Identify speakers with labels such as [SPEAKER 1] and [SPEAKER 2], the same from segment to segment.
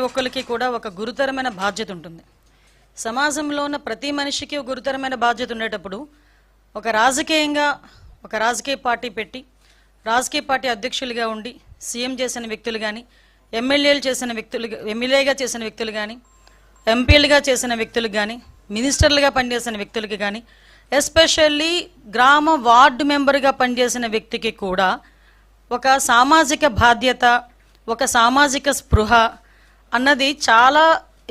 [SPEAKER 1] ఒక్కరికి కూడా ఒక గురుతరమైన బాధ్యత ఉంటుంది. సమాజంలో ఉన్న ప్రతి మనిషికి ఒక గురుతరమైన బాధ్యత ఉండేటప్పుడు ఒక రాజకీయ పార్టీ పెట్టి రాజకీయ పార్టీ అధ్యక్షులుగా ఉండి సీఎం చేసిన వ్యక్తులు కానీ, ఎమ్మెల్యేగా చేసిన వ్యక్తులు కానీ, ఎంపీలుగా చేసిన వ్యక్తులు కానీ, మినిస్టర్లుగా పనిచేసిన వ్యక్తులకి కానీ, ఎస్పెషల్లీ గ్రామ వార్డు మెంబర్గా పనిచేసిన వ్యక్తికి కూడా ఒక సామాజిక బాధ్యత, ఒక సామాజిక స్పృహ అన్నది చాలా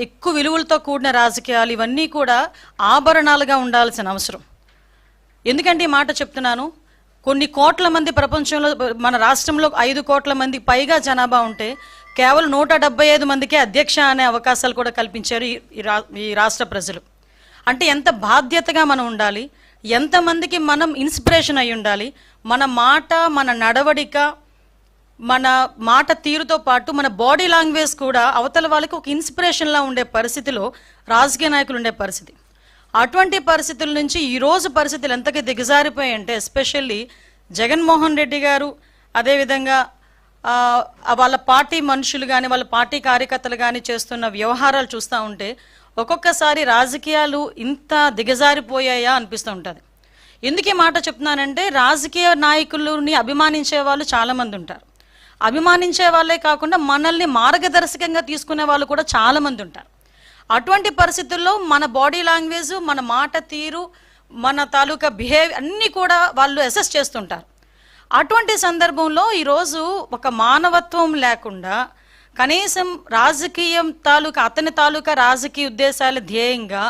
[SPEAKER 1] ఎక్కువ విలువలతో కూడిన రాజకీయాలు ఇవన్నీ కూడా ఆభరణాలుగా ఉండాల్సిన అవసరం. ఎందుకంటే ఈ మాట చెప్తున్నాను, కొన్ని కోట్ల మంది ప్రపంచంలో, మన రాష్ట్రంలో 5 కోట్ల మంది పైగా జనాభా ఉంటే కేవలం 175 మందికే అధ్యక్ష అనే అవకాశాలు కూడా కల్పించారు ఈ రాష్ట్ర ప్రజలు. అంటే ఎంత బాధ్యతగా మనం ఉండాలి, ఎంతమందికి మనం ఇన్స్పిరేషన్ అయి ఉండాలి. మన మాట, మన నడవడిక, మన మాట తీరుతో పాటు మన బాడీ లాంగ్వేజ్ కూడా అవతల వాళ్ళకి ఒక ఇన్స్పిరేషన్లా ఉండే పరిస్థితిలో రాజకీయ నాయకులు ఉండే పరిస్థితి. అటువంటి పరిస్థితుల నుంచి ఈరోజు పరిస్థితులు ఎంతగా దిగజారిపోయాయంటే, ఎస్పెషల్లీ జగన్మోహన్ రెడ్డి గారు, అదేవిధంగా వాళ్ళ పార్టీ మనుషులు కానీ, వాళ్ళ పార్టీ కార్యకర్తలు కానీ చేస్తున్న వ్యవహారాలు చూస్తూ ఉంటే ఒక్కొక్కసారి రాజకీయాలు ఇంత దిగజారిపోయాయా అనిపిస్తూ ఉంటుంది. ఎందుకు ఈ మాట చెప్తున్నానంటే, రాజకీయ నాయకులని అభిమానించే వాళ్ళు చాలామంది ఉంటారు. అభిమానించే వాళ్ళే కాకుండా మనల్ని మార్గదర్శకంగా తీసుకునే వాళ్ళు కూడా చాలామంది ఉంటారు. అటువంటి పరిస్థితుల్లో మన బాడీ లాంగ్వేజ్, మన మాట తీరు, మన తాలూకా బిహేవియర్ అన్నీ కూడా వాళ్ళు అసెస్ చేస్తుంటారు. అటువంటి సందర్భంలో ఈరోజు ఒక మానవత్వం లేకుండా కనీసం రాజకీయం అతని తాలూకా రాజకీయ ఉద్దేశాల ధ్యేయంగా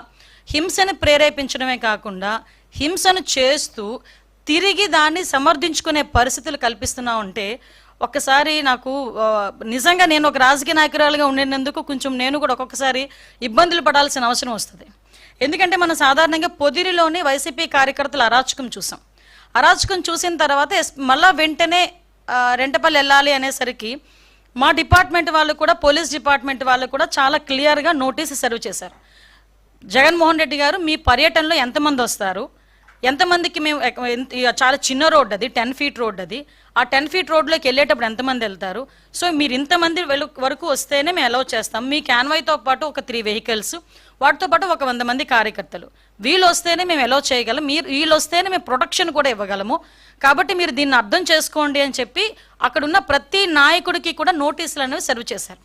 [SPEAKER 1] హింసను ప్రేరేపించడమే కాకుండా హింసను చేస్తూ తిరిగి దాన్ని సమర్థించుకునే పరిస్థితులు కల్పిస్తున్నా ఉంటే ఒక్కసారి నాకు నిజంగా నేను ఒక రాజకీయ నాయకురాలుగా ఉండినందుకు కొంచెం నేను కూడా ఒక్కొక్కసారి ఇబ్బందులు పడాల్సిన అవసరం వస్తుంది. ఎందుకంటే మనం సాధారణంగా పొదిరిలోని వైసీపీ కార్యకర్తల అరాచకం చూసాం. అరాచకం చూసిన తర్వాత మళ్ళా వెంటనే రెంటపల్లి వెళ్ళాలి అనేసరికి మా డిపార్ట్మెంట్ వాళ్ళు కూడా, పోలీస్ డిపార్ట్మెంట్ వాళ్ళు కూడా చాలా క్లియర్గా నోటీస్ సర్వ్ చేశారు. జగన్మోహన్ రెడ్డి గారు, మీ పర్యటనలో ఎంతమంది వస్తారు, ఎంతమందికి మేము, చాలా చిన్న రోడ్ అది, 10 ఫీట్ రోడ్ అది, ఆ 10 ఫీట్ రోడ్లోకి వెళ్ళేటప్పుడు ఎంతమంది వెళ్తారు, సో మీరు ఇంతమంది వరకు వస్తేనే మేము అలౌ చేస్తాం. మీ క్యాన్వాయ్తో పాటు ఒక 3 వెహికల్స్, వాటితో పాటు ఒక 100 మంది కార్యకర్తలు, వీళ్ళు వస్తేనే మేము అలౌ చేయగలం, వీళ్ళు వస్తేనే మేము ప్రొటెక్షన్ కూడా ఇవ్వగలము, కాబట్టి మీరు దీన్ని అర్థం చేసుకోండి అని చెప్పి అక్కడ ఉన్న ప్రతి నాయకుడికి కూడా నోటీసులు అనేవి సర్వ్ చేశారు,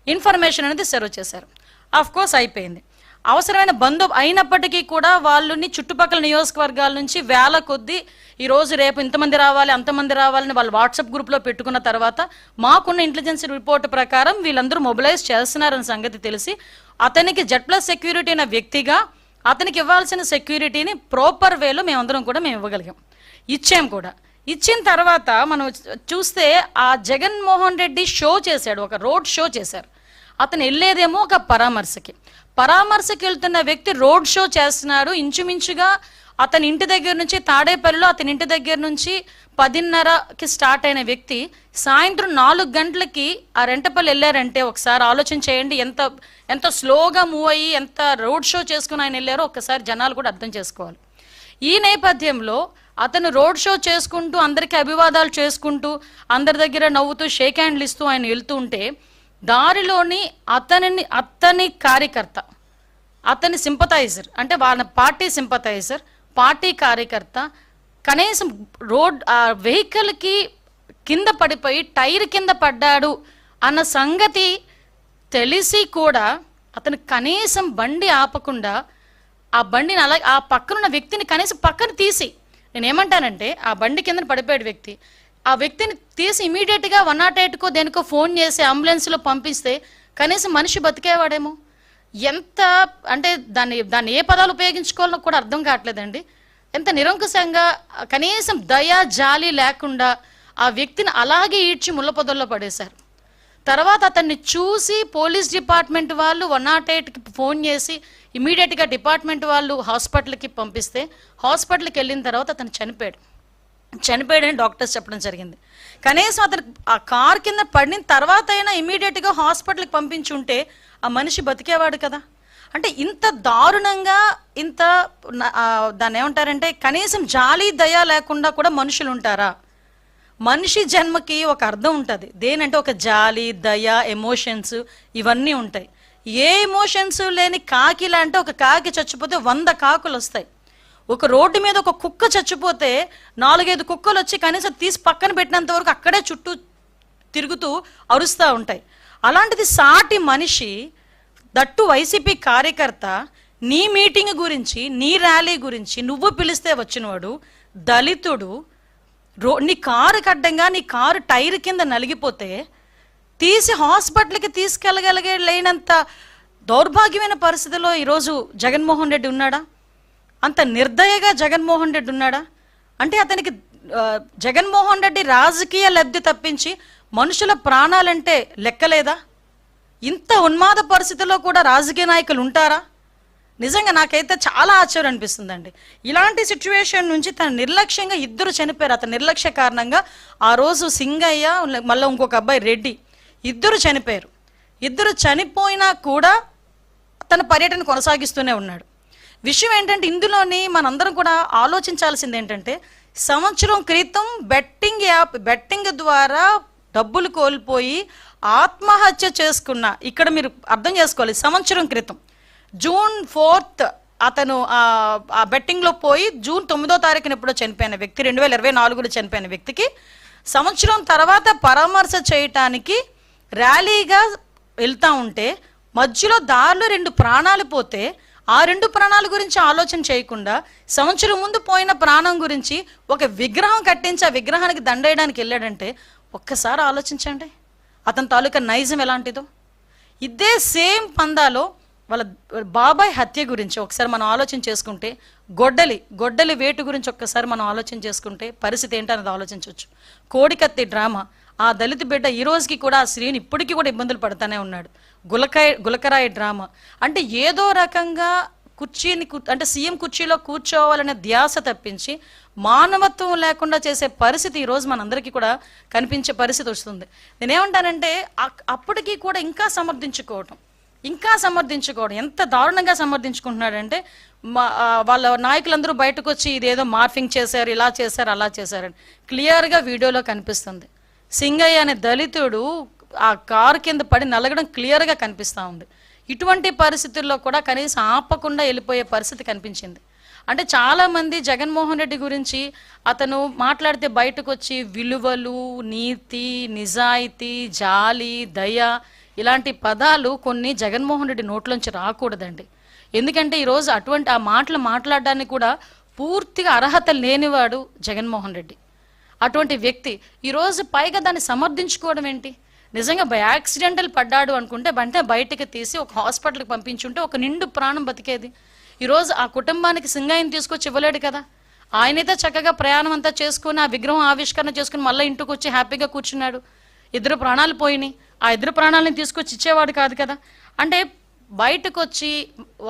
[SPEAKER 1] ఇన్ఫర్మేషన్ అనేది సర్వ్ చేశారు. ఆఫ్కోర్స్ అయిపోయింది. అవసరమైన అయినప్పటికీ కూడా వాళ్ళని చుట్టుపక్కల నియోజకవర్గాల నుంచి వేల కొద్దీ ఈరోజు రేపు ఇంతమంది రావాలి, అంతమంది రావాలని వాళ్ళు వాట్సాప్ గ్రూప్లో పెట్టుకున్న తర్వాత మాకున్న ఇంటెలిజెన్స్ రిపోర్ట్ ప్రకారం వీళ్ళందరూ మొబిలైజ్ చేస్తున్నారన్న సంగతి తెలిసి అతనికి Z+ సెక్యూరిటీ అయిన వ్యక్తిగా అతనికి ఇవ్వాల్సిన సెక్యూరిటీని ప్రాపర్ వేలో మేమందరం కూడా మేము ఇవ్వగలిగాం, ఇచ్చాం కూడా. ఇచ్చిన తర్వాత మనం చూస్తే ఆ జగన్మోహన్ రెడ్డి షో చేశాడు, ఒక రోడ్ షో చేశారు. అతను వెళ్ళేదేమో ఒక పరామర్శకి వెళ్తున్న వ్యక్తి రోడ్ షో చేస్తున్నాడు. ఇంచుమించుగా అతని ఇంటి దగ్గర నుంచి, తాడేపల్లిలో అతని ఇంటి దగ్గర నుంచి 10:30కి స్టార్ట్ అయిన వ్యక్తి సాయంత్రం 4 గంటలకి ఆ రెంటపల్లి వెళ్ళారంటే ఒకసారి ఆలోచన చేయండి, ఎంత స్లోగా మూవ్ అయ్యి ఎంత రోడ్ షో చేసుకుని ఆయన వెళ్ళారో ఒక్కసారి జనాలు కూడా అర్థం చేసుకోవాలి. ఈ నేపథ్యంలో అతను రోడ్ షో చేసుకుంటూ, అందరికీ అభివాదాలు చేసుకుంటూ, అందరి దగ్గర నవ్వుతూ, షేక్ హ్యాండ్లు ఇస్తూ ఆయన వెళ్తూ ఉంటే దారిలోని అతని కార్యకర్త, అతని సింపథైజర్, అంటే వాళ్ళ పార్టీ సింపథైజర్, పార్టీ కార్యకర్త కనీసం వెహికల్కి కింద పడిపోయి టైర్ కింద పడ్డాడు అన్న సంగతి తెలిసి కూడా అతను కనీసం బండి ఆపకుండా ఆ బండిని అలా ఆ పక్కనున్న వ్యక్తిని కనీసం పక్కన తీసి, నేనేమంటానంటే ఆ బండి కింద పడిపోయాడు వ్యక్తి, ఆ వ్యక్తిని తీసి ఇమీడియట్గా 108కో దేనికో ఫోన్ చేసి అంబులెన్స్లో పంపిస్తే కనీసం మనిషి బతికేవాడేమో. ఎంత అంటే దాన్ని ఏ పదాలు ఉపయోగించుకోవాలో కూడా అర్థం కావట్లేదండి. ఎంత నిరంకుశంగా, కనీసం దయ జాలి లేకుండా ఆ వ్యక్తిని అలాగే ఈడ్చి ముళ్ళపొదల్లో పడేశారు. తర్వాత అతన్ని చూసి పోలీస్ డిపార్ట్మెంట్ వాళ్ళు 108కి ఫోన్ చేసి ఇమీడియట్గా డిపార్ట్మెంట్ వాళ్ళు హాస్పిటల్కి పంపిస్తే హాస్పిటల్కి వెళ్ళిన తర్వాత అతను చనిపోయాడని డాక్టర్స్ చెప్పడం జరిగింది. కనీసం అతను ఆ కార్ కింద పడిన తర్వాత అయినా ఇమీడియట్గా హాస్పిటల్కి పంపించుంటే ఆ మనిషి బతికేవాడు కదా. అంటే ఇంత దారుణంగా, ఇంత దాన్ని ఏమంటారంటే కనీసం జాలి దయ లేకుండా కూడా మనుషులు ఉంటారా? మనిషి జన్మకి ఒక అర్థం ఉంటుంది. దేనంటే ఒక జాలి, దయ, ఎమోషన్స్ ఇవన్నీ ఉంటాయి. ఏ ఎమోషన్స్ లేని కాకిలా అంటే ఒక కాకి చచ్చిపోతే 100 కాకులు వస్తాయి. ఒక రోడ్డు మీద ఒక కుక్క చచ్చిపోతే 4-5 కుక్కలు వచ్చి కనీసం తీసి పక్కన పెట్టినంత వరకు అక్కడే చుట్టూ తిరుగుతూ అరుస్తూ ఉంటాయి. అలాంటిది సాటి మనిషి, దట్టు వైసీపీ కార్యకర్త, నీ మీటింగ్ గురించి, నీ ర్యాలీ గురించి నువ్వు పిలిస్తే వచ్చినవాడు దళితుడు, నీ కారు కడ్డంగా నీ కారు టైర్ కింద నలిగిపోతే తీసి హాస్పిటల్కి లేనంత దౌర్భాగ్యమైన పరిస్థితిలో ఈరోజు జగన్మోహన్ రెడ్డి ఉన్నాడా? అంత నిర్దయగా జగన్మోహన్ రెడ్డి ఉన్నాడా? అంటే అతనికి జగన్మోహన్ రెడ్డి రాజకీయ లబ్ధి తప్పించి మనుషుల ప్రాణాలంటే లెక్కలేదా? ఇంత ఉన్మాద పరిస్థితిలో కూడా రాజకీయ నాయకులు ఉంటారా? నిజంగా నాకైతే చాలా ఆశ్చర్యం అనిపిస్తుందండి. ఇలాంటి సిచ్యువేషన్ నుంచి తన నిర్లక్ష్యంగా 2 చనిపోయారు. అతని నిర్లక్ష్య కారణంగా ఆ రోజు సింగయ్య, మళ్ళీ ఇంకొక అబ్బాయి రెడ్డి, 2 చనిపోయారు. 2 చనిపోయినా కూడా తన పర్యటన కొనసాగిస్తూనే ఉన్నాడు. విషయం ఏంటంటే ఇందులోని మనందరం కూడా ఆలోచించాల్సింది ఏంటంటే, సంవత్సరం క్రితం బెట్టింగ్ ద్వారా డబ్బులు కోల్పోయి ఆత్మహత్య చేసుకున్న, ఇక్కడ మీరు అర్థం చేసుకోవాలి, సంవత్సరం క్రితం జూన్ 4th అతను ఆ బెట్టింగ్లో పోయి జూన్ 9వ తారీఖున ఎప్పుడో చనిపోయిన వ్యక్తి, 2024లో చనిపోయిన వ్యక్తికి సంవత్సరం తర్వాత పరామర్శ చేయటానికి ర్యాలీగా వెళ్తూ ఉంటే మధ్యలో దారిలో 2 ప్రాణాలు పోతే ఆ 2 ప్రాణాల గురించి ఆలోచన చేయకుండా సంవత్సరం ముందు పోయిన ప్రాణం గురించి ఒక విగ్రహం కట్టించి ఆ విగ్రహానికి దండేయడానికి వెళ్ళాడంటే ఒక్కసారి ఆలోచించండి అతని తాలూకా నైజం ఎలాంటిదో. ఇదే సేమ్ పందాలో వాళ్ళ బాబాయ్ హత్య గురించి ఒకసారి మనం ఆలోచన చేసుకుంటే, గొడ్డలి వేటు గురించి ఒక్కసారి మనం ఆలోచన చేసుకుంటే పరిస్థితి ఏంటన్నది ఆలోచించవచ్చు. కోడికత్తి డ్రామా, ఆ దళిత బిడ్డ ఈ రోజుకి కూడా ఆ స్త్రీని ఇప్పటికీ కూడా ఇబ్బందులు పడుతూనే ఉన్నాడు. గులకరాయి డ్రామా అంటే ఏదో రకంగా అంటే సీఎం కుర్చీలో కూర్చోవాలనే ధ్యాస తప్పించి మానవత్వం లేకుండా చేసే పరిస్థితి ఈరోజు మనందరికీ కూడా కనిపించే పరిస్థితి వస్తుంది. నేనేమంటానంటే అప్పటికీ కూడా ఇంకా సమర్థించుకోవడం ఎంత దారుణంగా సమర్థించుకుంటున్నాడంటే, వాళ్ళ నాయకులందరూ బయటకు వచ్చి ఇదేదో మార్ఫింగ్ చేశారు, ఇలా చేశారు, అలా చేశారని క్లియర్గా వీడియోలో కనిపిస్తుంది. సింగయ్య అనే దళితుడు ఆ కారు కింద పడి నలగడం క్లియర్గా కనిపిస్తూ ఉంది. ఇటువంటి పరిస్థితుల్లో కూడా కనీసం ఆపకుండా వెళ్ళిపోయే పరిస్థితి కనిపించింది. అంటే చాలామంది జగన్మోహన్ రెడ్డి గురించి అతను మాట్లాడితే బయటకు వచ్చి విలువలు, నీతి, నిజాయితీ, జాలి, దయ ఇలాంటి పదాలు కొన్ని జగన్మోహన్ రెడ్డి నోట్లోంచి రాకూడదండి. ఎందుకంటే ఈరోజు అటువంటి ఆ మాటలు మాట్లాడడానికి కూడా పూర్తిగా అర్హత లేనివాడు జగన్మోహన్ రెడ్డి. అటువంటి వ్యక్తి ఈరోజు పైగా దాన్ని సమర్థించుకోవడం ఏంటి? నిజంగా యాక్సిడెంటల్ పడ్డాడు అనుకుంటే వెంటనే బయటకు తీసి ఒక హాస్పిటల్కి పంపించుంటే ఒక నిండు ప్రాణం బతికేది. ఈరోజు ఆ కుటుంబానికి సింగయ్యని తీసుకొచ్చి ఇవ్వలేడు కదా. ఆయనైతే చక్కగా ప్రయాణం అంతా చేసుకుని ఆ విగ్రహం ఆవిష్కరణ చేసుకుని మళ్ళీ ఇంటికి వచ్చి హ్యాపీగా కూర్చున్నాడు. 2 ప్రాణాలు పోయినాయి, ఆ 2 ప్రాణాలను తీసుకొచ్చి ఇచ్చేవాడు కాదు కదా. అంటే బయటకు వచ్చి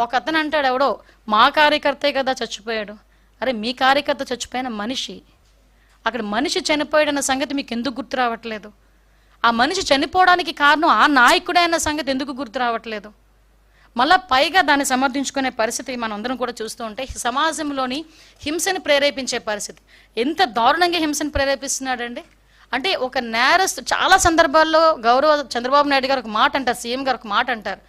[SPEAKER 1] ఒక అతను అంటాడు, ఎవడో మా కార్యకర్తే కదా చచ్చిపోయాడు. అరే మీ కార్యకర్త చచ్చిపోయిన మనిషి, అక్కడ మనిషి చనిపోయాడన్న సంగతి మీకు ఎందుకు గుర్తు రావట్లేదు? ఆ మనిషి చనిపోవడానికి కారణం ఆ నాయకుడే అన్న సంగతి ఎందుకు గుర్తు రావట్లేదు? మళ్ళా పైగా దాన్ని సమర్థించుకునే పరిస్థితి మనం అందరం కూడా చూస్తూ ఉంటే సమాజంలోని హింసను ప్రేరేపించే పరిస్థితి. ఎంత దారుణంగా హింసను ప్రేరేపిస్తున్నాడండి. అంటే ఒక నేరస్తు చాలా సందర్భాల్లో గౌరవ చంద్రబాబు నాయుడు గారు ఒక మాట అంటారు, సీఎం గారు ఒక మాట అంటారు,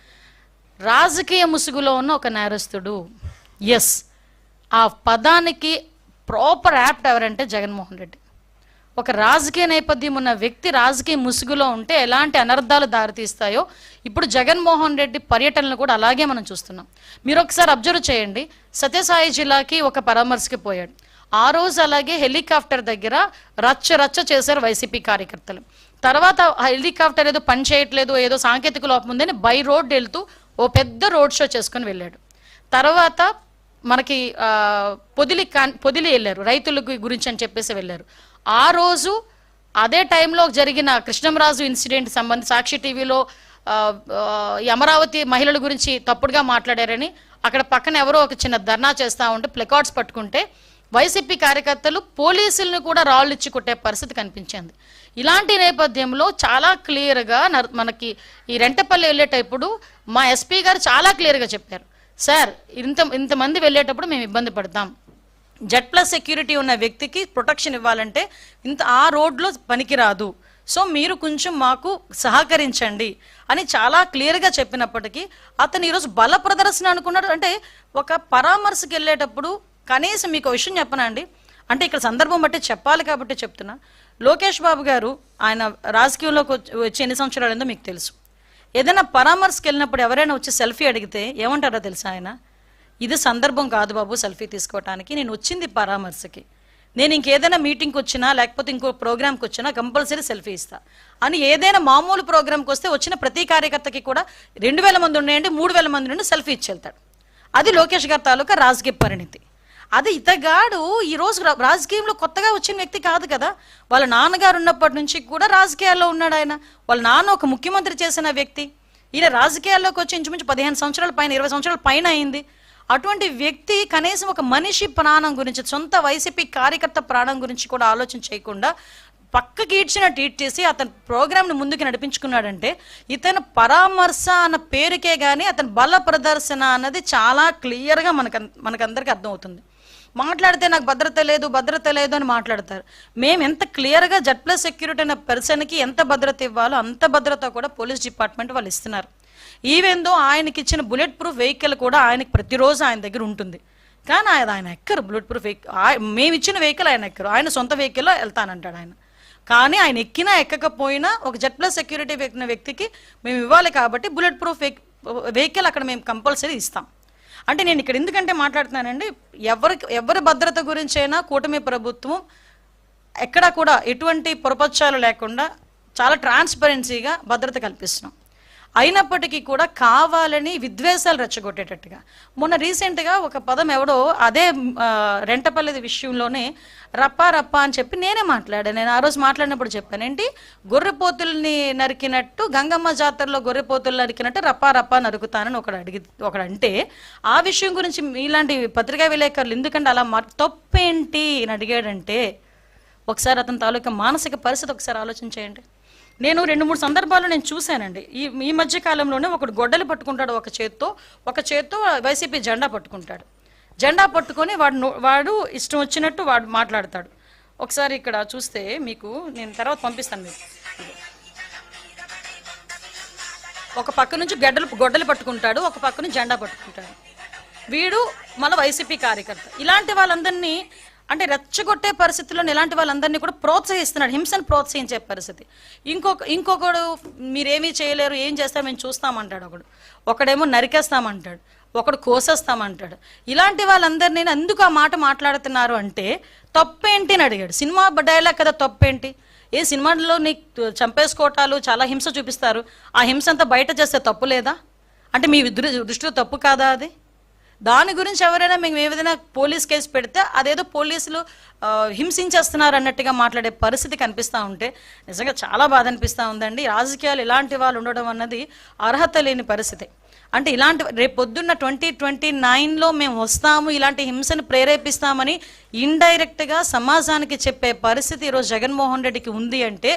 [SPEAKER 1] రాజకీయ ముసుగులో ఉన్న ఒక నేరస్తుడు. ఎస్, ఆ పదానికి ప్రాపర్ యాప్ట్ ఎవరంటే జగన్మోహన్ రెడ్డి. ఒక రాజకీయ నేపథ్యం ఉన్న వ్యక్తి రాజకీయ ముసుగులో ఉంటే ఎలాంటి అనర్థాలు దారితీస్తాయో ఇప్పుడు జగన్మోహన్ రెడ్డి పర్యటనలు కూడా అలాగే మనం చూస్తున్నాం. మీరు ఒకసారి అబ్జర్వ్ చేయండి, సత్యసాయి జిల్లాకి ఒక పరామర్శకి పోయాడు. ఆ రోజు అలాగే హెలికాప్టర్ దగ్గర రచ్చ చేశారు వైసీపీ కార్యకర్తలు. తర్వాత హెలికాప్టర్ ఏదో పని చేయట్లేదు, ఏదో సాంకేతిక లోపం ఉందని బై రోడ్ వెళ్తూ ఓ పెద్ద రోడ్ షో చేసుకొని వెళ్ళాడు. తర్వాత మనకి పొదిలి వెళ్ళారు, రైతుల గురించి అని చెప్పేసి వెళ్ళారు. ఆ రోజు అదే టైంలో జరిగిన కృష్ణంరాజు ఇన్సిడెంట్ సంబంధించి సాక్షి టీవీలో ఈ అమరావతి మహిళల గురించి తప్పుడుగా మాట్లాడారని అక్కడ పక్కన ఎవరో ఒక చిన్న ధర్నా చేస్తూ ఉంటే ప్లకార్డ్స్ పట్టుకుంటే వైసీపీ కార్యకర్తలు పోలీసులను కూడా రాళ్ళు ఇచ్చి కొట్టే పరిస్థితి కనిపించింది. ఇలాంటి నేపథ్యంలో చాలా క్లియర్గా మనకి ఈ రెంటపల్లి వెళ్ళేటప్పుడు మా ఎస్పీ గారు చాలా క్లియర్గా చెప్పారు, సార్ ఇంతమంది వెళ్ళేటప్పుడు మేము ఇబ్బంది పడతాం, Z+ సెక్యూరిటీ ఉన్న వ్యక్తికి ప్రొటెక్షన్ ఇవ్వాలంటే ఆ రోడ్లో పనికిరాదు, సో మీరు కొంచెం మాకు సహకరించండి అని చాలా క్లియర్గా చెప్పినప్పటికీ అతను ఈరోజు బల ప్రదర్శన అనుకున్నాడు. అంటే ఒక పరామర్శకు వెళ్ళేటప్పుడు కనీసం మీకు విషయం చెప్పనండి, అంటే ఇక్కడ సందర్భం బట్టి చెప్పాలి కాబట్టి చెప్తున్నా. లోకేష్ బాబు గారు ఆయన రాజకీయంలోకి వచ్చి ఎన్ని సంవత్సరాలు అయిందో మీకు తెలుసు. ఏదైనా పరామర్శకు వెళ్ళినప్పుడు ఎవరైనా వచ్చి సెల్ఫీ అడిగితే ఏమంటారో తెలుసా ఆయన? ఇది సందర్భం కాదు బాబు సెల్ఫీ తీసుకోవటానికి, నేను వచ్చింది పరామర్శకి, నేను ఇంకేదైనా మీటింగ్కి వచ్చినా లేకపోతే ఇంకో ప్రోగ్రామ్కి వచ్చినా కంపల్సరీ సెల్ఫీ ఇస్తా అని ఏదైనా మామూలు ప్రోగ్రామ్కి వస్తే వచ్చిన ప్రతి కార్యకర్తకి కూడా 2000 మంది ఉన్నాయండి 3000 మంది నుండి సెల్ఫీ ఇచ్చి వెళ్తాడు. అది లోకేష్ గారి తాలూకా రాజకీయ పరిణితి. అది ఇతగాడు ఈరోజు రాజకీయంలో కొత్తగా వచ్చిన వ్యక్తి కాదు కదా, వాళ్ళ నాన్నగారు ఉన్నప్పటి నుంచి కూడా రాజకీయాల్లో ఉన్నాడు ఆయన. వాళ్ళ నాన్న ఒక ముఖ్యమంత్రి చేసిన వ్యక్తి, ఈయన రాజకీయాల్లోకి వచ్చి ఇంచుమించు 15 సంవత్సరాల పైన 20 సంవత్సరాల పైన అయింది. అటువంటి వ్యక్తి కనీసం ఒక మనిషి ప్రాణం గురించి, సొంత వైసీపీ కార్యకర్త ప్రాణం గురించి కూడా ఆలోచన చేయకుండా పక్కకి ఈడ్చిన ట్వీట్ చేసి అతని ప్రోగ్రామ్ని ముందుకు నడిపించుకున్నాడంటే ఇతను పరామర్శ అన్న పేరుకే కానీ అతని బల ప్రదర్శన అన్నది చాలా క్లియర్గా మనకందరికీ అర్థమవుతుంది. మాట్లాడితే నాకు భద్రత లేదు అని మాట్లాడతారు. మేము ఎంత క్లియర్గా Z+ సెక్యూరిటీ అనే పర్సన్కి ఎంత భద్రత ఇవ్వాలో అంత భద్రత కూడా పోలీస్ డిపార్ట్మెంట్ వాళ్ళు ఇస్తున్నారు. ఈవెన్ దో ఆయనకి ఇచ్చిన బుల్లెట్ ప్రూఫ్ వెహికల్ కూడా ఆయనకి ప్రతిరోజు ఆయన దగ్గర ఉంటుంది, కానీ ఆయన ఎక్కరు బుల్లెట్ ప్రూఫ్ వెహికల్. మేము ఇచ్చిన వెహికల్ ఆయన ఎక్కరు, ఆయన సొంత వెహికల్లో వెళ్తానంటాడు ఆయన. కానీ ఆయన ఎక్కినా ఎక్కకపోయినా ఒక Z+ సెక్యూరిటీ వ్యక్తికి మేము ఇవ్వాలి కాబట్టి బుల్లెట్ ప్రూఫ్ వెహికల్ అక్కడ మేము కంపల్సరీ ఇస్తాం. అంటే నేను ఇక్కడ ఎందుకంటే మాట్లాడుతున్నానండి, ఎవరి భద్రత గురించి అయినా కూటమి ప్రభుత్వం ఎక్కడా కూడా ఎటువంటి పొరపచ్చాలు లేకుండా చాలా ట్రాన్స్పరెన్సీగా భద్రత కల్పిస్తున్నాం. అయినప్పటికీ కూడా కావాలని విద్వేషాలు రెచ్చగొట్టేటట్టుగా మొన్న రీసెంట్గా ఒక పదం ఎవడో అదే రెంటపల్లి విషయంలోనే రప్పా అని చెప్పి నేనే మాట్లాడాను. నేను ఆ రోజు మాట్లాడినప్పుడు చెప్పాను, ఏంటి గొర్రెపోతుల్ని నరికినట్టు గంగమ్మ జాతరలో గొర్రెపోతులు నరికినట్టు రప్పా నరుకుతానని ఒకడు అంటే ఆ విషయం గురించి ఇలాంటి పత్రికా విలేకరులు ఎందుకంటే అలా తప్పేంటి అని అడిగాడంటే ఒకసారి అతని తాలూకా మానసిక పరిస్థితి ఒకసారి ఆలోచన చేయండి. నేను 2-3 సందర్భాల్లో నేను చూశానండి. ఈ మధ్య కాలంలోనే ఒకడు గొడ్డలి పట్టుకుంటాడు ఒక చేత్తో వైసీపీ జెండా పట్టుకుంటాడు. జెండా పట్టుకొని వాడు ఇష్టం వచ్చినట్టు వాడు మాట్లాడతాడు. ఒకసారి ఇక్కడ చూస్తే మీకు నేను తర్వాత పంపిస్తాను మీకు. ఒక పక్క నుంచి గొడ్డలి పట్టుకుంటాడు, ఒక పక్క నుంచి జెండా పట్టుకుంటాడు. వీడు మన వైసీపీ కార్యకర్త. ఇలాంటి వాళ్ళందరినీ అంటే రెచ్చగొట్టే పరిస్థితుల్లో ఇలాంటి వాళ్ళందరినీ కూడా ప్రోత్సహిస్తున్నాడు, హింసను ప్రోత్సహించే పరిస్థితి. ఇంకొకడు మీరేమీ చేయలేరు, ఏం చేస్తారు మేము చూస్తామంటాడు. ఒకడేమో నరికేస్తామంటాడు, ఒకడు కోసేస్తామంటాడు. ఇలాంటి వాళ్ళందరినీ ఎందుకు ఆ మాట మాట్లాడుతున్నారు అంటే తప్పేంటి అని అడిగాడు. సినిమా డైలాగ్ కదా తప్పేంటి, ఏ సినిమాలో నీకు చంపేసుకోవటాలు చాలా హింస చూపిస్తారు, ఆ హింస అంతా బయట చేస్తే తప్పు లేదా అంటే మీ దృష్టిలో తప్పు కాదా అది? దాని గురించి ఎవరైనా మేము ఏదైనా పోలీస్ కేసు పెడితే అదేదో పోలీసులు హింసించేస్తున్నారు అన్నట్టుగా మాట్లాడే పరిస్థితి కనిపిస్తూ ఉంటే నిజంగా చాలా బాధ అనిపిస్తూ ఉందండి. రాజకీయాలు ఇలాంటి వాళ్ళు ఉండడం అన్నది అర్హత లేని పరిస్థితి. అంటే ఇలాంటి రేపు పొద్దున్న 2029లో మేము వస్తాము, ఇలాంటి హింసను ప్రేరేపిస్తామని ఇండైరెక్ట్గా సమాజానికి చెప్పే పరిస్థితి ఈరోజు జగన్మోహన్ రెడ్డికి ఉంది అంటే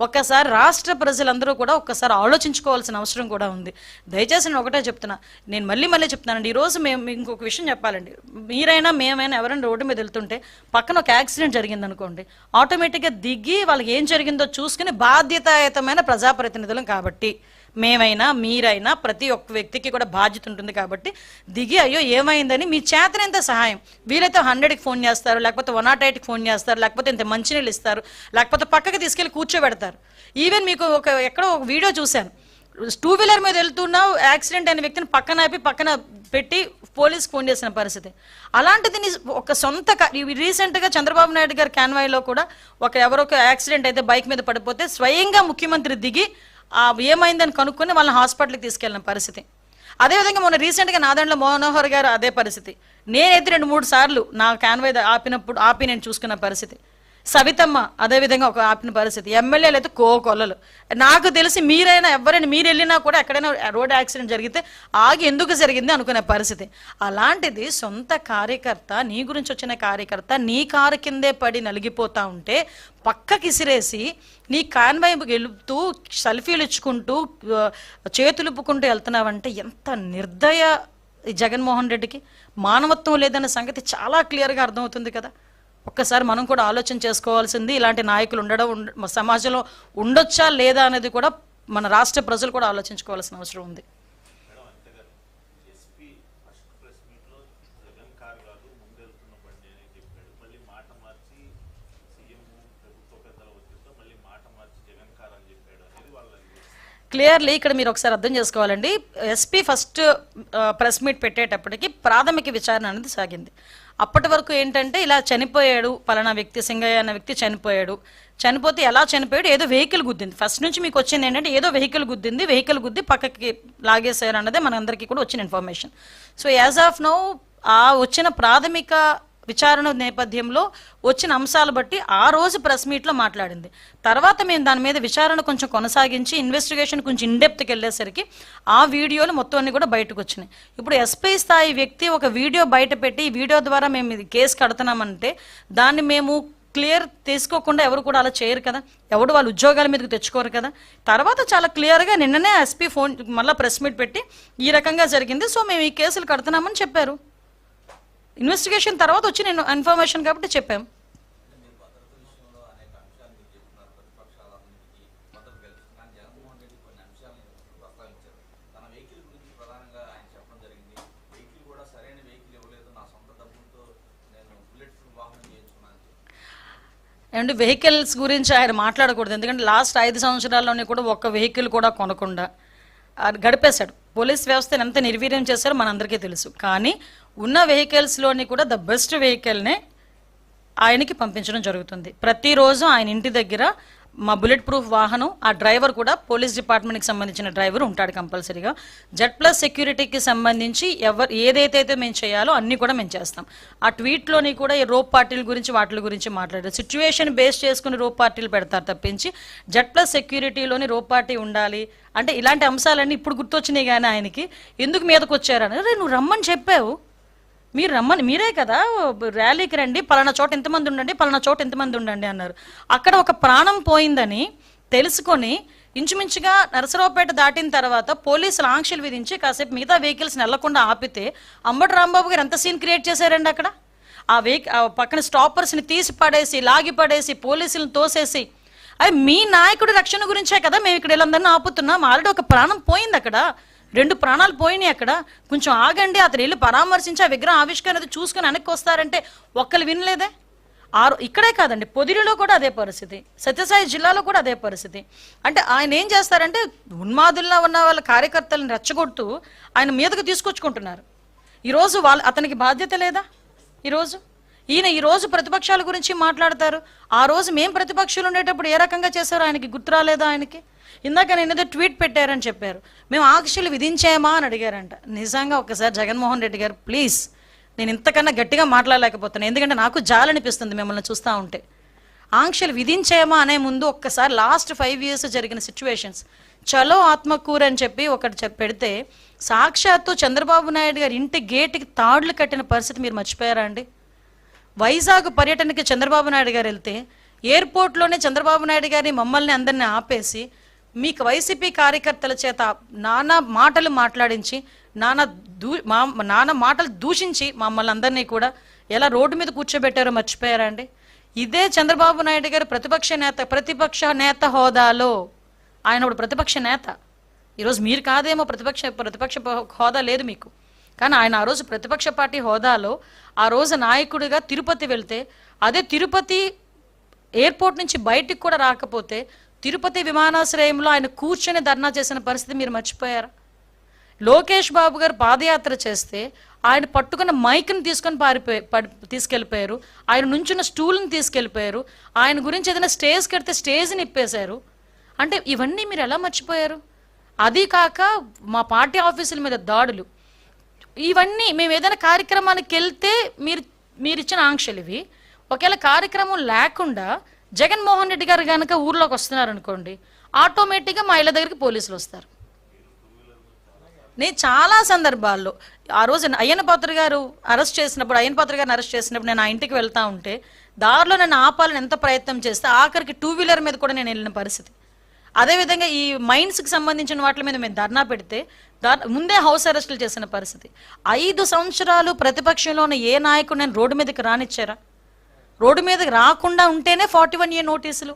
[SPEAKER 1] ఒక్కసారి రాష్ట్ర ప్రజలందరూ కూడా ఒక్కసారి ఆలోచించుకోవాల్సిన అవసరం కూడా ఉంది. దయచేసి నేను ఒకటే చెప్తున్నా, నేను మళ్ళీ చెప్తున్నానండి. ఈరోజు మేము ఇంకొక విషయం చెప్పాలండి, మీరైనా మేమైనా ఎవరైనా రోడ్డు మీద వెళ్తుంటే పక్కన ఒక యాక్సిడెంట్ జరిగింది అనుకోండి, ఆటోమేటిక్గా దిగి వాళ్ళకి ఏం జరిగిందో చూసుకుని బాధ్యతాయుతమైన ప్రజాప్రతినిధులం కాబట్టి మేమైనా మీరైనా ప్రతి ఒక్క వ్యక్తికి కూడా బాధ్యత ఉంటుంది కాబట్టి దిగి అయ్యో ఏమైందని మీ చేతనంత సహాయం వీలైతే 100కి ఫోన్ చేస్తారు, లేకపోతే 108కి ఫోన్ చేస్తారు, లేకపోతే ఇంత మంచినీళ్ళు ఇస్తారు, లేకపోతే పక్కకి తీసుకెళ్ళి కూర్చోబెడతారు. ఈవెన్ మీకు ఎక్కడో ఒక వీడియో చూశాను, 2 వీలర్ మీద వెళ్తున్నావు యాక్సిడెంట్ అయిన వ్యక్తిని పక్కన పెట్టి పోలీస్కి ఫోన్ చేసిన పరిస్థితి. అలాంటిది ఒక సొంత రీసెంట్గా చంద్రబాబు నాయుడు గారి కాన్వాయ్లో కూడా ఎవరొక యాక్సిడెంట్ అయితే బైక్ మీద పడిపోతే స్వయంగా ముఖ్యమంత్రి దిగి ఏమైందని కనుక్కొని వాళ్ళని హాస్పిటల్కి తీసుకెళ్ళిన పరిస్థితి. అదేవిధంగా మొన్న రీసెంట్గా నాదండ్ల మనోహర్ గారు అదే పరిస్థితి. నేనైతే 2-3 సార్లు నా కాన్వాయ్ ఆపి నేను చూసుకున్న పరిస్థితి. సవితమ్మ అదేవిధంగా ఒక ఆపిన పరిస్థితి. ఎమ్మెల్యేలు అయితే కోకొల్లలు. నాకు తెలిసి మీరైనా ఎవరైనా మీరు వెళ్ళినా కూడా ఎక్కడైనా రోడ్ యాక్సిడెంట్ జరిగితే ఆగి ఎందుకు జరిగింది అనుకునే పరిస్థితి. అలాంటిది సొంత కార్యకర్త, నీ గురించి వచ్చిన కార్యకర్త నీ కారు కిందే పడి నలిగిపోతా ఉంటే పక్కకి ఇసిరేసి నీ కాన్వాయ్ వెళుతూ సెల్ఫీలు ఇచ్చుకుంటూ చేతులుపుకుంటూ వెళ్తున్నావంటే ఎంత నిర్దయ ఈ జగన్మోహన్ రెడ్డికి? మానవత్వం లేదన్న సంగతి చాలా క్లియర్గా అర్థమవుతుంది కదా. ఒక్కసారి మనం కూడా ఆలోచన చేసుకోవాల్సింది, ఇలాంటి నాయకులు సమాజంలో ఉండొచ్చా లేదా అనేది కూడా మన రాష్ట్ర ప్రజలు కూడా ఆలోచించుకోవాల్సిన అవసరం ఉంది. క్లియర్లీ ఇక్కడ మీరు ఒకసారి అర్థం చేసుకోవాలండి. ఎస్పీ ఫస్ట్ ప్రెస్ మీట్ పెట్టేటప్పటికి ప్రాథమిక విచారణ అనేది సాగింది. అప్పటి వరకు ఏంటంటే ఇలా చనిపోయాడు పలానా వ్యక్తి, సింగయ్య అన్న వ్యక్తి చనిపోయాడు, చనిపోతే ఎలా చనిపోయాడు, ఏదో వెహికల్ గుద్దింది. ఫస్ట్ నుంచి మీకు వచ్చింది ఏంటంటే ఏదో వెహికల్ గుద్ది పక్కకి లాగేశారు అన్నదే మనందరికీ కూడా వచ్చిన information. So as of now ఆ వచ్చిన ప్రాథమిక విచారణ నేపథ్యంలో వచ్చిన అంశాలు బట్టి ఆ రోజు ప్రెస్ మీట్లో మాట్లాడింది. తర్వాత మేము దాని మీద విచారణ కొంచెం కొనసాగించి ఇన్వెస్టిగేషన్ కొంచెం ఇన్డెప్త్కి వెళ్ళేసరికి ఆ వీడియోలు మొత్తం అన్ని కూడా బయటకు వచ్చినాయి. ఇప్పుడు ఎస్పీ స్థాయి వ్యక్తి ఒక వీడియో బయట పెట్టి ఈ వీడియో ద్వారా మేము ఇది కేసు కడుతున్నామంటే దాన్ని మేము క్లియర్ తీసుకోకుండా ఎవరు కూడా అలా చేయరు కదా, ఎవడు వాళ్ళ ఉద్యోగాల మీదకి తెచ్చుకోరు కదా. తర్వాత చాలా క్లియర్గా నిన్ననే ఎస్పీ ఫోన్ మళ్ళీ ప్రెస్ మీట్ పెట్టి ఈ రకంగా జరిగింది, సో మేము ఈ కేసులు కడుతున్నామని చెప్పారు. ఇన్వెస్టిగేషన్ తర్వాత వచ్చిన ఇన్ఫర్మేషన్ కాబట్టి చెప్పాం. అండ్ వెహికల్స్ గురించి ఆయన మాట్లాడకూడదు, ఎందుకంటే లాస్ట్ 5 సంవత్సరాల్లోనే కూడా ఒక్క వెహికల్ కూడా కొనకుండా గడిపేశాడు. పోలీస్ వ్యవస్థను ఎంత నిర్వీర్యం చేశారో మనందరికీ తెలుసు. కానీ ఉన్న వెహికల్స్లోని కూడా ద బెస్ట్ వెహికల్నే ఆయనకి పంపించడం జరుగుతుంది. ప్రతిరోజు ఆయన ఇంటి దగ్గర మా బుల్లెట్ ప్రూఫ్ వాహనం, ఆ డ్రైవర్ కూడా పోలీస్ డిపార్ట్మెంట్కి సంబంధించిన డ్రైవర్ ఉంటాడు కంపల్సరీగా. Z+ సెక్యూరిటీకి సంబంధించి ఏదైతే మేము చేయాలో అన్నీ కూడా మేము చేస్తాం. ఆ ట్వీట్లోని కూడా ఈ రోప్ పార్టీల గురించి వాటి గురించి మాట్లాడారు. సిచ్యువేషన్ బేస్ చేసుకుని రోప్ పార్టీలు పెడతారు తప్పించి Z+ సెక్యూరిటీలోని రోప్ పార్టీ ఉండాలి అంటే ఇలాంటి అంశాలన్నీ ఇప్పుడు గుర్తొచ్చినాయి. కానీ ఆయనకి ఎందుకు మీదకి వచ్చారని, అరే నువ్వు రమ్మని చెప్పావు, మీరు రమ్మని మీరే కదా ర్యాలీకి రండి, పలానా చోట ఎంతమంది ఉండండి, పలానా చోట ఎంతమంది ఉండండి అన్నారు. అక్కడ ఒక ప్రాణం పోయిందని తెలుసుకొని ఇంచుమించుగా నరసరావుపేట దాటిన తర్వాత పోలీసులు ఆంక్షలు విధించి కాసేపు మిగతా వెహికల్స్ వెళ్లకుండా ఆపితే అంబటి రాంబాబు గారు ఎంత సీన్ క్రియేట్ చేశారండి అక్కడ. ఆ పక్కన స్టాపర్స్ని తీసి పడేసి, లాగి పడేసి, పోలీసులను తోసేసి, అది మీ నాయకుడి రక్షణ గురించే కదా మేము ఇక్కడ వీళ్ళందరినీ ఆపుతున్నాం. ఆల్రెడీ ఒక ప్రాణం పోయింది అక్కడ, 2 ప్రాణాలు పోయినాయి అక్కడ. కొంచెం ఆగండి, అతను వెళ్ళి పరామర్శించి ఆ విగ్రహం ఆవిష్కరణ చూసుకొని వెనక్కి వస్తారంటే ఒక్కరు వినలేదే. ఇక్కడే కాదండి, పొదిలిలో కూడా అదే పరిస్థితి, సత్యసాయి జిల్లాలో కూడా అదే పరిస్థితి. అంటే ఆయన ఏం చేస్తారంటే ఉన్మాదుల్లో ఉన్న వాళ్ళ కార్యకర్తలను రెచ్చగొడుతూ ఆయన మీదకు తీసుకొచ్చుకుంటున్నారు. ఈరోజు అతనికి బాధ్యత లేదా? ఈరోజు ప్రతిపక్షాల గురించి మాట్లాడతారు. ఆ రోజు మేము ప్రతిపక్షాలు ఉండేటప్పుడు ఏ రకంగా చేశారో ఆయనకి గుర్తు రాలేదా? ఆయనకి ఇందాక నేను ఏదో ట్వీట్ పెట్టారని చెప్పారు, మేము ఆంక్షలు విధించామా అని అడిగారంట. నిజంగా ఒకసారి జగన్మోహన్ రెడ్డి గారు ప్లీజ్, నేను ఇంతకన్నా గట్టిగా మాట్లాడలేకపోతున్నాను, ఎందుకంటే నాకు జాలనిపిస్తుంది మిమ్మల్ని చూస్తూ ఉంటే. ఆంక్షలు విధించామా అనే ముందు ఒక్కసారి లాస్ట్ 5 years జరిగిన సిచ్యువేషన్స్, చలో ఆత్మకూరు అని చెప్పి ఒకటి పెడితే సాక్షాత్తు చంద్రబాబు నాయుడు గారి ఇంటి గేటుకి తాడులు కట్టిన పరిస్థితి మీరు మర్చిపోయారా అండి? వైజాగ్ పర్యటనకి చంద్రబాబు నాయుడు గారు వెళ్తే ఎయిర్పోర్ట్లోనే చంద్రబాబు నాయుడు గారిని మమ్మల్ని అందరినీ ఆపేసి మీకు వైసీపీ కార్యకర్తల చేత నానా మాటలు మాట్లాడించి, నానా మాటలు దూషించి మమ్మల్ని అందరినీ కూడా ఎలా రోడ్డు మీద కూర్చోబెట్టారో మర్చిపోయారా అండి? ఇదే చంద్రబాబు నాయుడు గారు ప్రతిపక్ష నేత హోదాలో ఆయన ఇప్పుడు ప్రతిపక్ష నేత. ఈరోజు మీరు కాదేమో ప్రతిపక్ష హోదా లేదు మీకు, కానీ ఆయన ఆ రోజు ప్రతిపక్ష పార్టీ హోదాలో ఆ రోజు నాయకుడిగా తిరుపతి వెళ్తే, అదే తిరుపతి ఎయిర్పోర్ట్ నుంచి బయటికి కూడా రాకపోతే తిరుపతి విమానాశ్రయంలో ఆయన కూర్చొని ధర్నా చేసిన పరిస్థితి మీరు మర్చిపోయారా? లోకేష్ బాబు గారు పాదయాత్ర చేస్తే ఆయన పట్టుకున్న మైక్ని తీసుకెళ్ళిపోయారు, ఆయన నుంచున్న స్టూల్ని తీసుకెళ్ళిపోయారు, ఆయన గురించి ఏదైనా స్టేజ్ కడితే స్టేజ్ని ఇప్పేశారు. అంటే ఇవన్నీ మీరు ఎలా మర్చిపోయారు? అది కాక మా పార్టీ ఆఫీసుల మీద దాడులు, ఇవన్నీ మేము ఏదైనా కార్యక్రమానికి వెళ్తే మీరు ఇచ్చిన ఆంక్షలు ఇవి. ఒకవేళ కార్యక్రమం లేకుండా జగన్మోహన్ రెడ్డి గారు కనుక ఊర్లోకి వస్తున్నారు అనుకోండి, ఆటోమేటిక్గా మా ఇళ్ళ దగ్గరికి పోలీసులు వస్తారు. నేను చాలా సందర్భాల్లో ఆ రోజు అయ్యన్న పాత్ర గారిని అరెస్ట్ చేసినప్పుడు నేను ఆ ఇంటికి వెళ్తా ఉంటే దారిలో నన్ను ఆపాలని ఎంత ప్రయత్నం చేస్తే ఆఖరికి 2 వీలర్ మీద కూడా నేను వెళ్ళిన పరిస్థితి. అదేవిధంగా ఈ మైన్స్కి సంబంధించిన వాటి మీద మేము ధర్నా పెడితే ముందే హౌస్ అరెస్టులు చేసిన పరిస్థితి. 5 సంవత్సరాలు ప్రతిపక్షంలో ఉన్న ఏ నాయకుడు నేను రోడ్డు మీదకి రానిచ్చారా? రోడ్డు మీదకి రాకుండా ఉంటేనే 41A నోటీసులు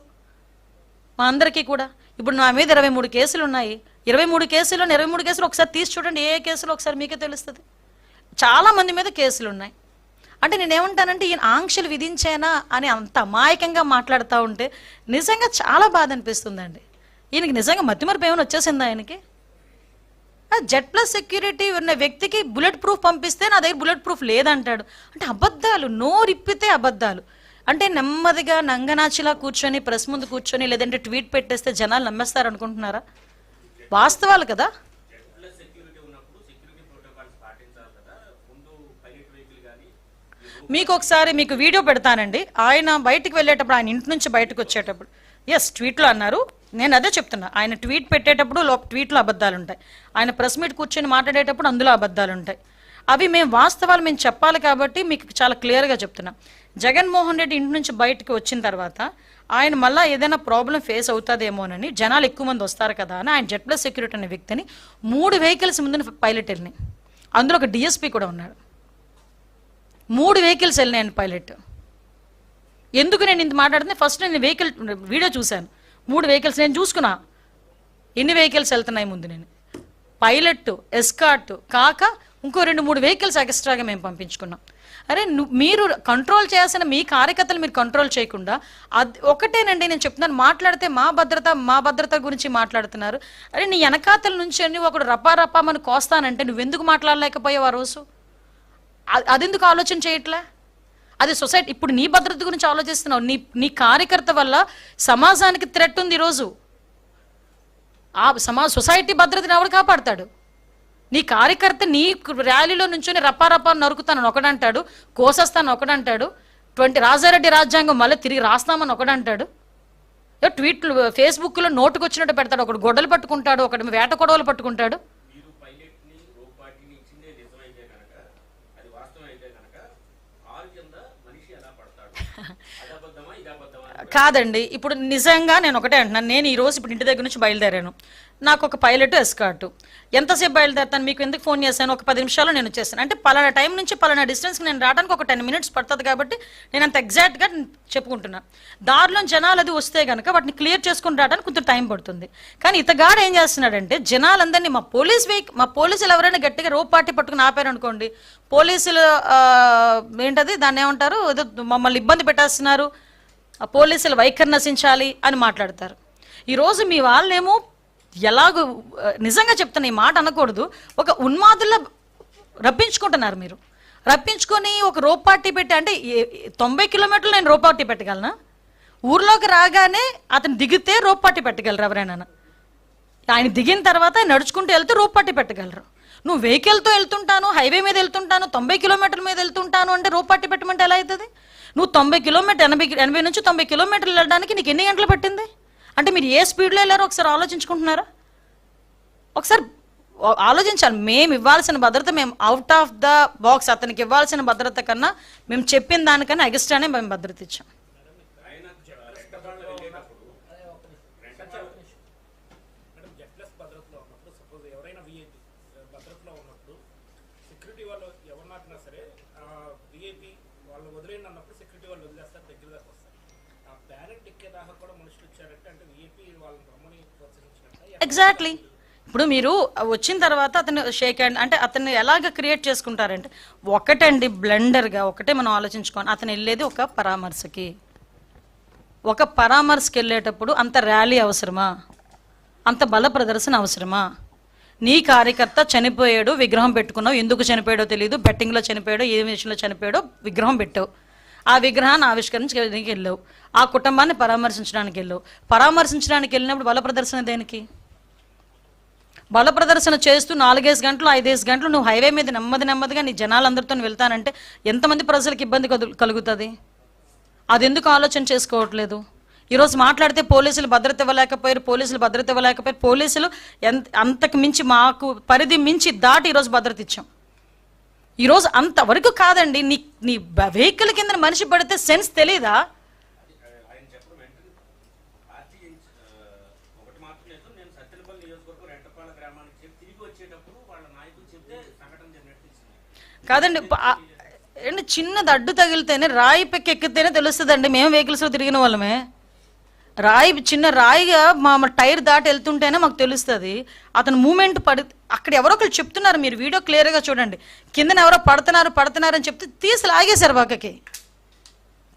[SPEAKER 1] మా అందరికీ కూడా. ఇప్పుడు నా మీద 23 కేసులు ఉన్నాయి. 23 కేసులు ఒకసారి తీసి చూడండి, ఏ కేసులు ఒకసారి మీకే తెలుస్తుంది. చాలా మంది మీద కేసులు ఉన్నాయి. అంటే నేనేమంటానంటే ఈయన ఆంక్షలు విధించానా అని అంత అమాయకంగా మాట్లాడుతూ ఉంటే నిజంగా చాలా బాధ అనిపిస్తుందండి. ఈయనకి నిజంగా మతిమరుపు ఏమైనా వచ్చేసిందా ఆయనకి? Z+ సెక్యూరిటీ ఉన్న వ్యక్తికి బుల్లెట్ ప్రూఫ్ పంపిస్తే నా దగ్గర బుల్లెట్ ప్రూఫ్ లేదంటాడు. అంటే అబద్ధాలు, నోరిప్పితే అబద్ధాలు. అంటే నెమ్మదిగా నంగనాచిలా కూర్చొని ప్రెస్ ముందు కూర్చొని లేదంటే ట్వీట్ పెట్టేస్తే జనాలు నమ్మేస్తారు అనుకుంటున్నారా? వాస్తవాలు కదా. మీకు ఒకసారి మీకు వీడియో పెడతానండి. ఆయన బయటకు వెళ్ళేటప్పుడు, ఆయన ఇంటి నుంచి బయటకు వచ్చేటప్పుడు, ట్వీట్లో అన్నారు, నేను అదే చెప్తున్నా. ఆయన ట్వీట్ పెట్టేటప్పుడు ట్వీట్లో అబద్ధాలు ఉంటాయి, ఆయన ప్రెస్ మీట్ కూర్చొని మాట్లాడేటప్పుడు అందులో అబద్ధాలు ఉంటాయి. అవి మేము వాస్తవాలు మేము చెప్పాలి కాబట్టి మీకు చాలా క్లియర్గా చెప్తున్నాం. జగన్మోహన్ రెడ్డి ఇంటి నుంచి బయటకు వచ్చిన తర్వాత ఆయన మళ్ళీ ఏదైనా ప్రాబ్లం ఫేస్ అవుతుందేమోనని, జనాలు ఎక్కువ మంది వస్తారు కదా అని ఆయన Z+ సెక్యూరిటీ అనే వ్యక్తిని 3 వెహికల్స్ ముందు పైలట్ వెళ్ళినాయి. అందులో ఒక DSP కూడా ఉన్నాడు. 3 వెహికల్స్ వెళ్ళినాయండి పైలట్. ఎందుకు నేను ఇంత మాట్లాడుతున్నా? ఫస్ట్ నేను వెహికల్ వీడియో చూశాను. 3 వెహికల్స్ నేను చూసుకున్నా ఎన్ని వెహికల్స్ వెళ్తున్నాయి ముందు. నేను పైలట్, ఎస్కార్ట్ కాక ఇంకో 2-3 వెహికల్స్ ఎక్స్ట్రాగా మేము పంపించుకున్నాం. అరే మీరు కంట్రోల్ చేయాల్సిన మీ కార్యకర్తలు మీరు కంట్రోల్ చేయకుండా అది ఒకటేనండి నేను చెప్తున్నాను. మాట్లాడితే మా భద్రత గురించి మాట్లాడుతున్నారు. అరే నీ వెనకాతల నుంచి అన్ని ఒకడు రపా మనం కోస్తానంటే నువ్వెందుకు మాట్లాడలేకపోయావు ఆ రోజు? అదెందుకు ఆలోచన చేయట్లే? అది సొసైటీ. ఇప్పుడు నీ భద్రత గురించి ఆలోచిస్తున్నావు. నీ కార్యకర్త వల్ల సమాజానికి థ్రెట్ ఉంది ఈరోజు. ఆ సొసైటీ భద్రతని ఎవడు కాపాడతాడు? నీ కార్యకర్త నీ ర్యాలీలో నుంచొని రపా నరుకుతానని ఒకడంటాడు, కోసేస్తాను ఒకడంటాడు, రాజారెడ్డి రాజ్యాంగం మళ్ళీ తిరిగి రాస్తామని ఒకడంటాడు, ట్వీట్లు ఫేస్బుక్లో నోటుకు వచ్చినట్టు పెడతాడు, ఒకడు గొడ్డలు పట్టుకుంటాడు, ఒకటి వేట కొడవలు పట్టుకుంటాడు. కాదండి, ఇప్పుడు నిజంగా నేను ఒకటే అంటున్నాను. నేను ఈరోజు ఇప్పుడు ఇంటి దగ్గర నుంచి బయలుదేరాను. నాకు ఒక పైలట్, ఎస్కార్టు. ఎంతసేపు బయలుదేరుతాను? మీకు ఎందుకు ఫోన్ చేశాను? ఒక 10 నిమిషాల్లో నేను వచ్చేసాను. అంటే పలానా టైం నుంచి పలానా డిస్టెన్స్కి నేను రావడానికి ఒక 10 మినిట్స్ పడుతుంది కాబట్టి నేను అంత ఎగ్జాక్ట్గా చెప్పుకుంటున్నాను. దారిలో జనాలు అది వస్తే కనుక వాటిని క్లియర్ చేసుకుని రావడానికి కొంచెం టైం పడుతుంది. కానీ ఇతగాడు ఏం చేస్తున్నాడంటే జనాలందరినీ మా పోలీసులు ఎవరైనా గట్టిగా రోప్ పార్టీ పట్టుకుని ఆపారు అనుకోండి, పోలీసులు ఏంటది దాన్ని ఏమంటారు, ఏదో మమ్మల్ని ఇబ్బంది పెట్టేస్తున్నారు, పోలీసులు వైఖరి నశించాలి అని మాట్లాడతారు. ఈరోజు మీ వాళ్ళేమో ఎలాగో నిజంగా చెప్తున్నా, ఈ మాట అనకూడదు, ఒక ఉన్మాదుల్లో రప్పించుకుంటున్నారు. మీరు రప్పించుకొని ఒక రోప్ పార్టీ పెట్టి, అంటే 90 కిలోమీటర్లు నేను రోప్ పార్టీ పెట్టగలనా? ఊర్లోకి రాగానే అతను దిగితే రోప్ పార్టీ పెట్టగలరు ఎవరైనా? ఆయన దిగిన తర్వాత నడుచుకుంటూ వెళ్తే రోప్ పార్టీ పెట్టగలరు. నువ్వు వెహికల్తో వెళ్తుంటాను, హైవే మీద వెళ్తుంటాను, 90 కిలోమీటర్ల మీద వెళ్తుంటాను అంటే రోప్ పార్టీ పెట్టమంటే ఎలా అవుతుంది? నువ్వు 90 కిలోమీటర్ 80 నుంచి 90 కిలోమీటర్లు వెళ్ళడానికి నీకు ఎన్ని గంటలు పట్టింది? అంటే మీరు ఏ స్పీడ్లో వెళ్ళారో ఒకసారి ఆలోచించుకుంటున్నారా? ఒకసారి ఆలోచించాలి. మేము ఇవ్వాల్సిన భద్రత, మేము అవుట్ ఆఫ్ ద బాక్స్ అతనికి ఇవ్వాల్సిన భద్రత కన్నా మేము చెప్పిన దానికన్నా ఎక్స్ట్రానే మేము భద్రత ఇచ్చాం. ఎగ్జాక్ట్లీ. ఇప్పుడు మీరు వచ్చిన తర్వాత అతను షేక్ హ్యాండ్ అంటే అతన్ని ఎలాగ క్రియేట్ చేసుకుంటారంటే, ఒకటండి బ్లెండర్గా ఒకటే మనం ఆలోచించుకోండి. అతను వెళ్ళేది ఒక పరామర్శకి వెళ్ళేటప్పుడు అంత ర్యాలీ అవసరమా? అంత బల ప్రదర్శన అవసరమా? నీ కార్యకర్త చనిపోయాడు, విగ్రహం పెట్టుకున్నావు, ఎందుకు చనిపోయాడో తెలియదు, బెట్టింగ్లో చనిపోయాడో ఏ విషయంలో చనిపోయాడో విగ్రహం పెట్టావు, ఆ విగ్రహాన్ని ఆవిష్కరించడానికి వెళ్ళావు, ఆ కుటుంబాన్ని పరామర్శించడానికి వెళ్ళినప్పుడు బల ప్రదర్శన దేనికి? బల ప్రదర్శన చేస్తూ 4-5 గంటలు 5 గంటలు నువ్వు హైవే మీద నెమ్మదిగా నీ జనాలందరితో వెళ్తానంటే ఎంతమంది ప్రజలకు ఇబ్బంది కలుగుతుంది? అది ఎందుకు ఆలోచన చేసుకోవట్లేదు? ఈరోజు మాట్లాడితే పోలీసులు భద్రత ఇవ్వలేకపోయారు, పోలీసులు అంతకు మించి మాకు పరిధి మించి దాటి ఈరోజు భద్రత ఇచ్చాం. ఈరోజు అంతవరకు కాదండి, నీ వెహికల్ కింద మనిషి పడితే సెన్స్ తెలీదా? కాదండి, ఏంటి చిన్నది అడ్డు తగిలితేనే రాయి పెక్కి ఎక్కితేనే తెలుస్తుందండి. మేము వెహికల్స్లో తిరిగిన వాళ్ళమే. చిన్న రాయిగా మా టైర్ దాటి వెళ్తుంటేనే మాకు తెలుస్తుంది. అతను మూమెంట్ అక్కడ ఎవరో ఒకరు చెప్తున్నారు, మీరు వీడియో క్లియర్గా చూడండి. కిందన ఎవరో పడుతున్నారు అని చెప్తే తీసి లాగేశారు పక్కకి.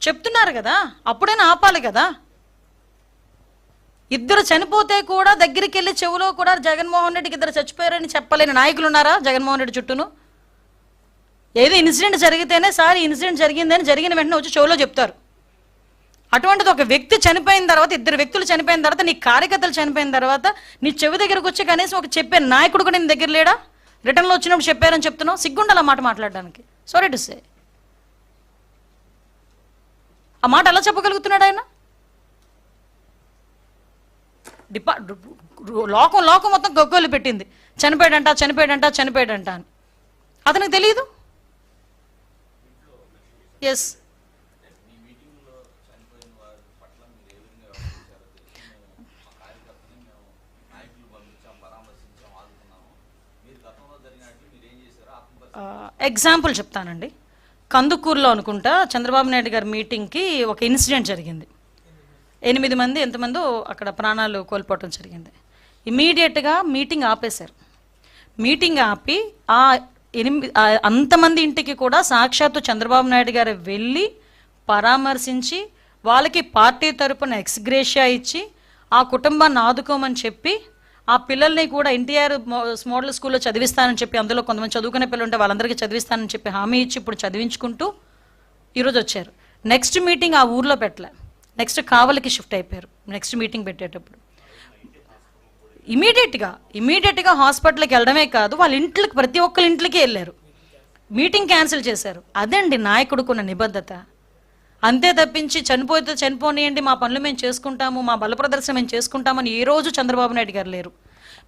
[SPEAKER 1] చెప్తున్నారు కదా, అప్పుడైనా ఆపాలి కదా. ఇద్దరు చనిపోతే కూడా దగ్గరికి వెళ్ళి చెవులో కూడా జగన్మోహన్ రెడ్డికి ఇద్దరు చచ్చిపోయారని చెప్పలేని నాయకులు ఉన్నారా జగన్మోహన్ రెడ్డి చుట్టూను? ఏదో ఇన్సిడెంట్ జరిగితేనే సార్ ఇన్సిడెంట్ జరిగిందని జరిగిన వెంటనే వచ్చి చెవులో చెప్తారు. అటువంటిది ఒక వ్యక్తి చనిపోయిన తర్వాత, ఇద్దరు వ్యక్తులు చనిపోయిన తర్వాత, నీ కార్యకర్తలు చనిపోయిన తర్వాత నీ చెవి దగ్గరకు వచ్చి కనీసం ఒక చెప్పే నాయకుడు కూడా నీ దగ్గర లేడా? రిటర్న్లో వచ్చినప్పుడు చెప్పారని చెప్తున్నావు. సిగ్గుండాలి ఆ మాట మాట్లాడడానికి. Sorry to say. ఆ మాట ఎలా చెప్పగలుగుతున్నాడు ఆయన? లోకం మొత్తం గొగ్గోలు పెట్టింది, చనిపోయాడంట అని. అతనికి తెలియదు. ఎస్, ఎగ్జాంపుల్ చెప్తానండి. కందుకూరులో అనుకుంటా చంద్రబాబు నాయుడు గారి మీటింగ్కి ఒక ఇన్సిడెంట్ జరిగింది. 8 మంది ఎంతమందో అక్కడ ప్రాణాలు కోల్పోవటం జరిగింది. ఇమీడియట్గా మీటింగ్ ఆపేశారు. మీటింగ్ ఆపి అంతమంది ఇంటికి కూడా సాక్షాత్తు చంద్రబాబు నాయుడు గారు వెళ్ళి పరామర్శించి వాళ్ళకి పార్టీ తరపున ఎక్స్గ్రేషియా ఇచ్చి ఆ కుటుంబాన్ని ఆదుకోమని చెప్పి ఆ పిల్లల్ని కూడా ఎన్టీఆర్ మోడల్ స్కూల్లో చదివిస్తానని చెప్పి, అందులో కొంతమంది చదువుకునే పిల్లలు ఉంటే వాళ్ళందరికీ చదివిస్తానని చెప్పి హామీ ఇచ్చి ఇప్పుడు చదివించుకుంటూ ఈరోజు వచ్చారు. నెక్స్ట్ మీటింగ్ ఆ ఊర్లో పెట్టలే, నెక్స్ట్ కావలికి షిఫ్ట్ అయిపోయారు. నెక్స్ట్ మీటింగ్ పెట్టేటప్పుడు ఇమీడియట్గా హాస్పిటల్కి వెళ్ళడమే కాదు, వాళ్ళ ఇంట్లోకి ప్రతి ఒక్కరి ఇంట్లోకి వెళ్ళారు. మీటింగ్ క్యాన్సిల్ చేశారు. అదండి నాయకుడుకున్న నిబద్ధత. అంతే తప్పించి చనిపోతే చనిపోనియండి, మా పనులు మేము చేసుకుంటాము, మా బల ప్రదర్శన మేము చేసుకుంటామని ఏ రోజు చంద్రబాబు నాయుడు గారు లేరు.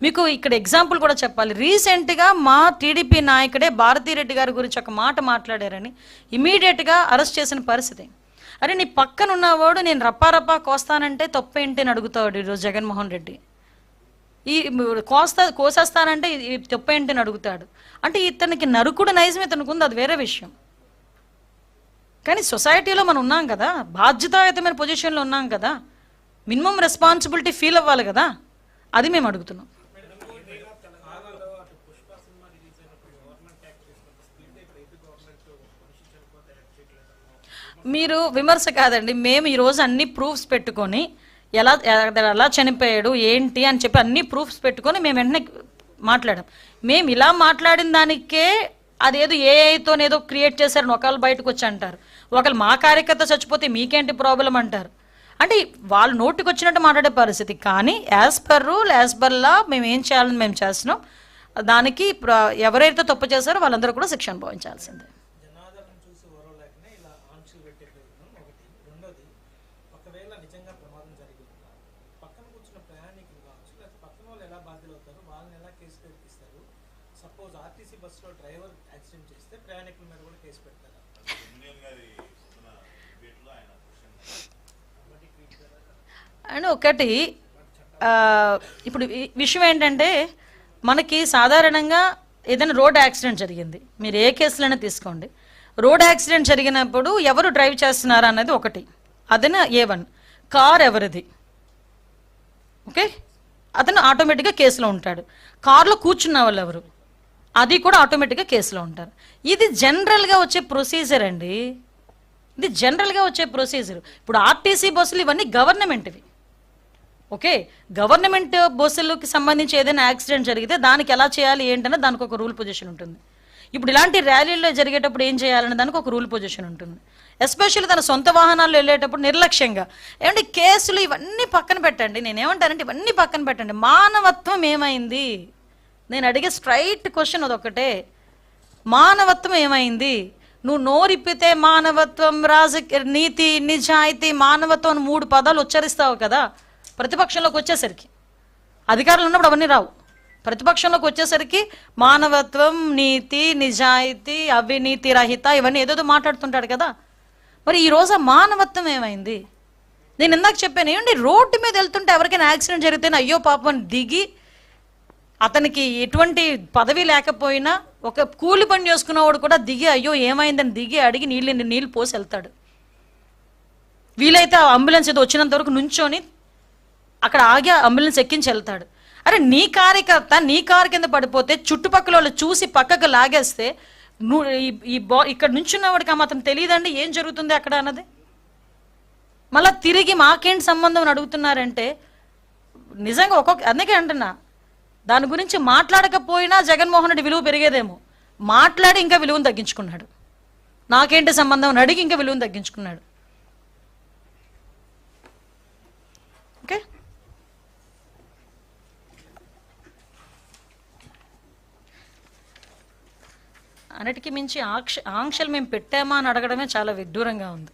[SPEAKER 1] మీకు ఇక్కడ ఎగ్జాంపుల్ కూడా చెప్పాలి. రీసెంట్గా మా టీడీపీ నాయకుడే భారతీరెడ్డి గారి గురించి ఒక మాట మాట్లాడారని ఇమీడియట్గా అరెస్ట్ చేసిన పరిస్థితి. అరే నీ పక్కన ఉన్నవాడు నేను రప్పా కోస్తానంటే తప్పేంటి అని అడుగుతాడు ఈరోజు జగన్మోహన్ రెడ్డి. ఈ కోసేస్తానంటే తప్పేంటి అని అడుగుతాడు. అంటే ఇతనికి నరుకుడు నైజం ఇతనికి ఉంది, అది వేరే విషయం. కానీ సొసైటీలో మనం ఉన్నాం కదా, బాధ్యతాయుతమైన పొజిషన్లో ఉన్నాం కదా, మినిమం రెస్పాన్సిబిలిటీ ఫీల్ అవ్వాలి కదా, అది మేము అడుగుతున్నాం. మీరు విమర్శ కాదండి, మేము ఈరోజు అన్ని ప్రూఫ్స్ పెట్టుకొని ఎలా చనిపోయాడు ఏంటి అని చెప్పి అన్ని ప్రూఫ్స్ పెట్టుకొని మేము వెంటనే మాట్లాడాం. మేము ఇలా మాట్లాడిన దానికే అదేదో ఏఐతోనేదో క్రియేట్ చేశారని ఒకళ్ళు బయటకు వచ్చి అంటారు, ఒకళ్ళు మా కార్యకర్త చచ్చిపోతే మీకేంటి ప్రాబ్లం అంటారు. అంటే వాళ్ళు నోటికి వచ్చినట్టు మాట్లాడే పరిస్థితి. కానీ as per rule, as per law మేము ఏం చేయాలని మేము చేస్తున్నాం. దానికి ఎవరైతే తప్పు చేశారో వాళ్ళందరూ కూడా శిక్ష అనుభవించాల్సిందే. అండ్ ఒకటి ఇప్పుడు విషయం ఏంటంటే, మనకి సాధారణంగా ఏదైనా రోడ్ యాక్సిడెంట్ జరిగింది, మీరు ఏ కేసులైనా తీసుకోండి, రోడ్ యాక్సిడెంట్ జరిగినప్పుడు ఎవరు డ్రైవ్ చేస్తున్నారా అన్నది ఒకటి, అదైనా A1 కార్ ఎవరిది, ఓకే, అతను ఆటోమేటిక్గా కేసులో ఉంటాడు. కార్లో కూర్చున్న వాళ్ళు ఎవరు, అది కూడా ఆటోమేటిక్గా కేసులో ఉంటారు. ఇది జనరల్గా వచ్చే ప్రొసీజర్ అండి, ఇది జనరల్గా వచ్చే ప్రొసీజర్. ఇప్పుడు ఆర్టీసీ బస్సులు ఇవన్నీ గవర్నమెంట్వి, ఓకే, గవర్నమెంట్ బస్సులకి సంబంధించి ఏదైనా యాక్సిడెంట్ జరిగితే దానికి ఎలా చేయాలి ఏంటనే దానికి ఒక రూల్ పొజిషన్ ఉంటుంది. ఇప్పుడు ఇలాంటి ర్యాలీల్లో జరిగేటప్పుడు ఏం చేయాలనే దానికి ఒక రూల్ పొజిషన్ ఉంటుంది. ఎస్పెషల్లీ తన సొంత వాహనాల్లో వెళ్ళేటప్పుడు నిర్లక్ష్యంగా ఏమంటే కేసులు ఇవన్నీ పక్కన పెట్టండి. నేనేమంటానంటే ఇవన్నీ పక్కన పెట్టండి, మానవత్వం ఏమైంది? నేను అడిగే స్ట్రైట్ క్వశ్చన్ అదొక్కటే, మానవత్వం ఏమైంది? నువ్వు నోరిప్పితే మానవత్వం, నీతి, నిజాయితీ, మానవత్వం 3 పదాలు ఉచ్చరిస్తావు కదా. ప్రతిపక్షంలోకి వచ్చేసరికి, అధికారులు ఉన్నప్పుడు అవన్నీ రావు. ప్రతిపక్షంలోకి వచ్చేసరికి మానవత్వం, నీతి, నిజాయితీ, అవినీతి రహిత ఇవన్నీ ఏదేదో మాట్లాడుతుంటాడు కదా. మరి ఈరోజు మానవత్వం ఏమైంది? నేను ఇందాక చెప్పాను, ఏమండి రోడ్డు మీద వెళ్తుంటే ఎవరికైనా యాక్సిడెంట్ జరిగితేనే అయ్యో పాపం దిగి అతనికి ఎటువంటి పదవి లేకపోయినా ఒక కూలి పని చేసుకున్నవాడు కూడా దిగి అయ్యో ఏమైందని దిగి అడిగి నీళ్ళు పోసి వెళ్తాడు. వీలైతే ఆ అంబులెన్స్ ఏదో వచ్చినంత వరకు నుంచొని అక్కడ ఆగి అంబులెన్స్ ఎక్కించి వెళ్తాడు. అరే నీ కార్యకర్త నీ కారు కింద పడిపోతే చుట్టుపక్కల వాళ్ళు చూసి పక్కకు లాగేస్తే ఇక్కడ నుంచున్నవాడికి ఆ మాత్రం తెలియదండి ఏం జరుగుతుంది అక్కడ అన్నది. మళ్ళీ తిరిగి మాకేంటి సంబంధం అని అడుగుతున్నారంటే నిజంగా అందుకే అంటున్నా, దాని గురించి మాట్లాడకపోయినా జగన్మోహన్ రెడ్డి విలువ పెరిగేదేమో, మాట్లాడి ఇంకా విలువను తగ్గించుకున్నాడు. నాకేంటి సంబంధం అని అడిగి ఇంకా విలువను తగ్గించుకున్నాడు. ఓకే, అన్నిటికీ మించి ఆంక్షలు మేము పెట్టామా అని అడగడమే చాలా విడ్డూరంగా ఉంది.